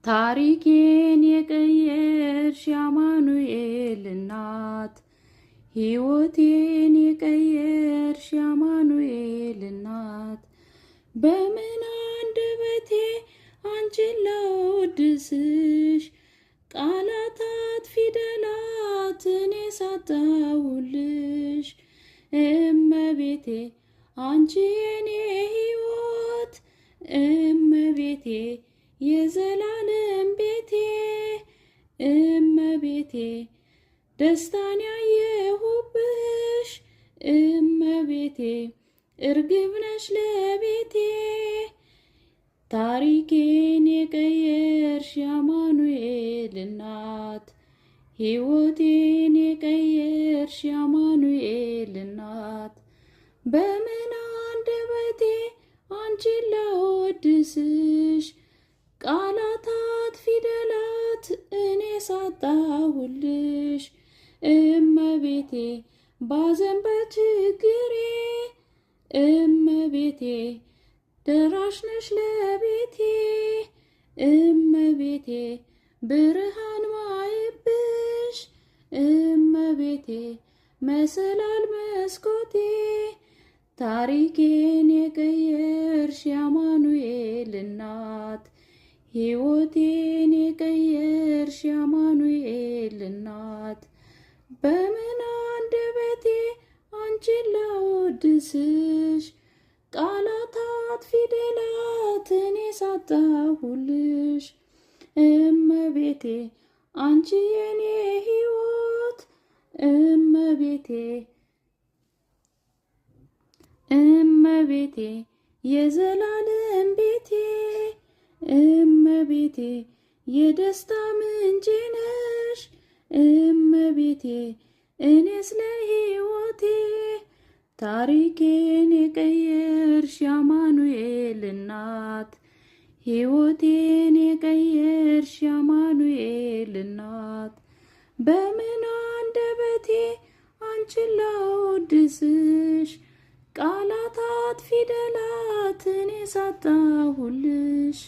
ታሪኬን የቀየርሽ የአማኑኤል እናት ሕይወቴን የቀየርሽ የአማኑኤል እናት በምን አንደበቴ አንቺን ላወድስሽ ቃላታት ፊደላት እኔ ሳጣሁልሽ እመቤቴ አንቺ የኔ ሕይወት እመቤቴ የዘላለም ቤቴ እመቤቴ ደስታን ያየሁብሽ እመቤቴ እርግብ ነሽ ለቤቴ ታሪኬን የቀየርሽ የአማኑኤል እናት ሕይወቴን የቀየርሽ የአማኑኤል እናት በምን አንደበቴ አንቺን ላወድስሽ ቃላታት ፊደላት እኔ ሳጣሁልሽ እመቤቴ ባዘን በችግሬ እመቤቴ ደራሽ ነሽ ለቤቴ እመቤቴ ብርሃን ማይብሽ እመቤቴ መሰላል መስኮቴ ታሪኬን የቀየርሽ የአማኑኤል እናት ሕይወቴን የቀየርሽ የአማኑኤል እናት በምን አንደበቴ አንቺን ላወድስሽ ቃላታት ፊደላት እኔ ሳጣሁልሽ እመቤቴ አንቺ የኔ ሕይወት እመቤቴ እመቤቴ የዘላለም ቤቴ እመቤቴ የደስታ ምንጭ ነሽ እመቤቴ እኔስ ለሕይወቴ ታሪኬን የቀየርሽ የአማኑኤል እናት ሕይወቴን የቀየርሽ የአማኑኤል እናት በምን አንደበቴ አንቺን ላወድስሽ ቃላታት ፊደላት እኔ ሳጣሁልሽ